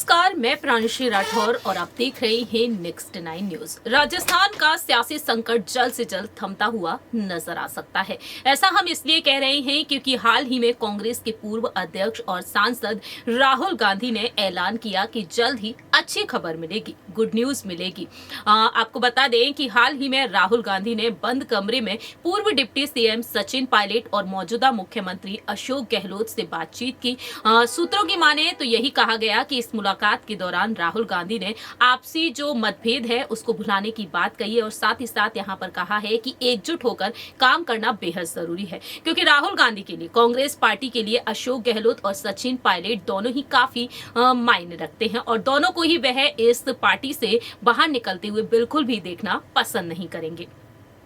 नमस्कार, मैं प्रांशी राठौर और आप देख रहे हैं नेक्स्ट 9 न्यूज। राजस्थान का सियासी संकट जल्द से जल्द थमता हुआ नजर आ सकता है। ऐसा हम इसलिए कह रहे हैं क्योंकि हाल ही में कांग्रेस के पूर्व अध्यक्ष और सांसद राहुल गांधी ने ऐलान किया कि जल्द ही अच्छी खबर मिलेगी, गुड न्यूज मिलेगी। आपको बता दें कि हाल ही में राहुल गांधी ने बंद कमरे में पूर्व डिप्टी सीएम सचिन पायलट और मौजूदा मुख्यमंत्री अशोक गहलोत से बातचीत की। सूत्रों की माने तो यही कहा गया कि इस मुलाकात के दौरान राहुल गांधी ने आपसी जो मतभेद है उसको भुलाने की बात कही है और साथ ही साथ यहां पर कहा है कि एकजुट होकर काम करना बेहद जरूरी है, क्योंकि राहुल गांधी के लिए, कांग्रेस पार्टी के लिए अशोक गहलोत और सचिन पायलट दोनों ही काफी मायने रखते हैं और दोनों को ही वह इस पार्टी से बाहर निकलते हुए बिल्कुल भी देखना पसंद नहीं करेंगे।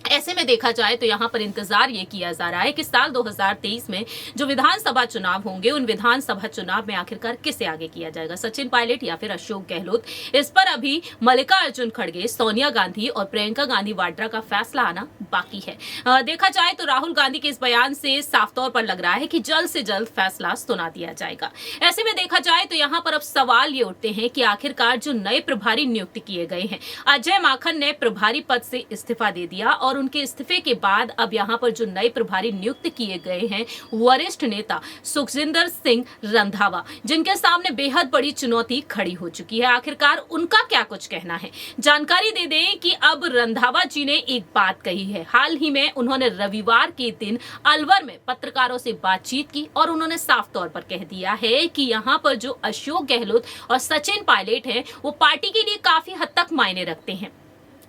ऐसे में देखा जाए तो यहाँ पर इंतजार ये किया जा रहा है कि साल 2023 में जो विधानसभा चुनाव होंगे, उन विधानसभा चुनाव में आखिरकार किसे आगे किया जाएगा, सचिन पायलट या फिर अशोक गहलोत। इस पर अभी मल्लिकार्जुन खड़गे, सोनिया गांधी और प्रियंका गांधी वाड्रा का फैसला आना बाकी है। देखा जाए तो राहुल गांधी के इस बयान से साफ तौर पर लग रहा है कि जल्द से जल्द फैसला सुना दिया जाएगा। ऐसे में देखा जाए तो यहाँ पर अब सवाल ये उठते हैं कि आखिरकार जो नए प्रभारी नियुक्त किए गए हैं, अजय माकन ने प्रभारी पद से इस्तीफा दे दिया और उनके इस्तीफे के बाद अब यहां पर जो नए प्रभारी नियुक्त किए गए हैं, वरिष्ठ नेता सुखजिंदर सिंह रंधावा, जिनके सामने बेहद बड़ी चुनौती खड़ी हो चुकी है। आखिरकार उनका क्या कुछ कहना है, जानकारी दे दें कि अब रंधावा जी ने एक बात कही है। हाल ही में उन्होंने रविवार के दिन अलवर में पत्रकारों से बातचीत की और उन्होंने साफ तौर पर कह दिया है कि यहां पर जो अशोक गहलोत और सचिन पायलट हैं, वो पार्टी के लिए काफी हद तक मायने रखते हैं।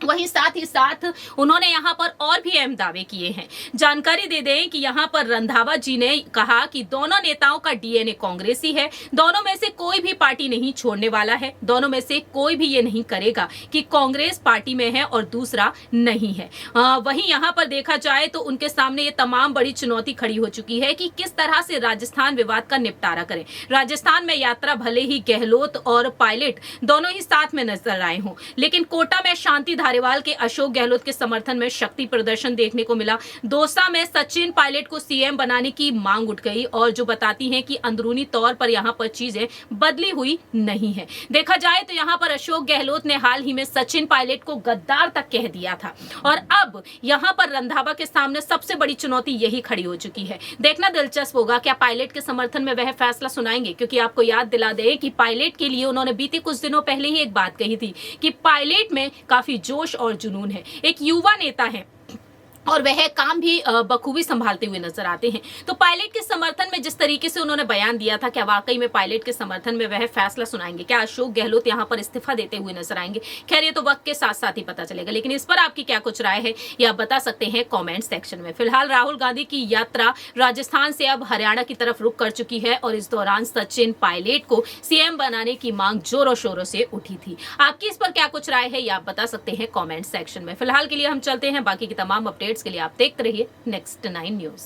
वहीं साथ ही साथ उन्होंने यहां पर और भी अहम दावे किए हैं। जानकारी दे दें कि यहां पर रंधावा जी ने कहा कि दोनों नेताओं का डीएनए कांग्रेसी है, दोनों में से कोई भी पार्टी नहीं छोड़ने वाला है, दोनों में से कोई भी ये नहीं करेगा कि कांग्रेस पार्टी में है और दूसरा नहीं है। वहीं यहां पर देखा जाए तो उनके सामने ये तमाम बड़ी चुनौती खड़ी हो चुकी है कि किस तरह से राजस्थान विवाद का निपटारा करें। राजस्थान में यात्रा भले ही गहलोत और पायलट दोनों ही साथ में नजर आए हों, लेकिन कोटा में शांति धारीवाल के अशोक गहलोत के समर्थन में शक्ति प्रदर्शन देखने को मिला। दौसा में सचिन पायलट को सीएम बनाने की मांग उठ गई और जो बताती हैं कि अंदरूनी तौर पर यहां पर चीजें बदली हुई नहीं है। देखा जाए तो यहां पर अशोक गहलोत ने हाल ही में सचिन पायलट को गद्दार तक कह दिया था और अब यहां पर रंधावा के सामने सबसे बड़ी चुनौती यही खड़ी हो चुकी है। देखना दिलचस्प होगा क्या पायलट के समर्थन में वह फैसला सुनाएंगे, क्योंकि आपको याद दिला दे कि पायलट के लिए उन्होंने बीते कुछ दिनों पहले ही एक बात कही थी कि पायलट में काफी जोश और जुनून है, एक युवा नेता है और वह काम भी बखूबी संभालते हुए नजर आते हैं। तो पायलट के समर्थन में जिस तरीके से उन्होंने बयान दिया था, क्या वाकई में पायलट के समर्थन में वह फैसला सुनाएंगे, क्या अशोक गहलोत यहां पर इस्तीफा देते हुए नजर आएंगे? खैर, ये तो वक्त के साथ साथ ही पता चलेगा, लेकिन इस पर आपकी क्या कुछ राय है ये आप बता सकते हैं कॉमेंट सेक्शन में। फिलहाल राहुल गांधी की यात्रा राजस्थान से अब हरियाणा की तरफ रुख कर चुकी है और इस दौरान सचिन पायलट को सीएम बनाने की मांग जोरों शोरों से उठी थी। आपकी इस पर क्या कुछ राय है ये आप बता सकते हैं कॉमेंट सेक्शन में। फिलहाल के लिए हम चलते हैं, बाकी की तमाम अपडेट्स के लिए आप देखते रहिए नेक्स्ट 9 न्यूज।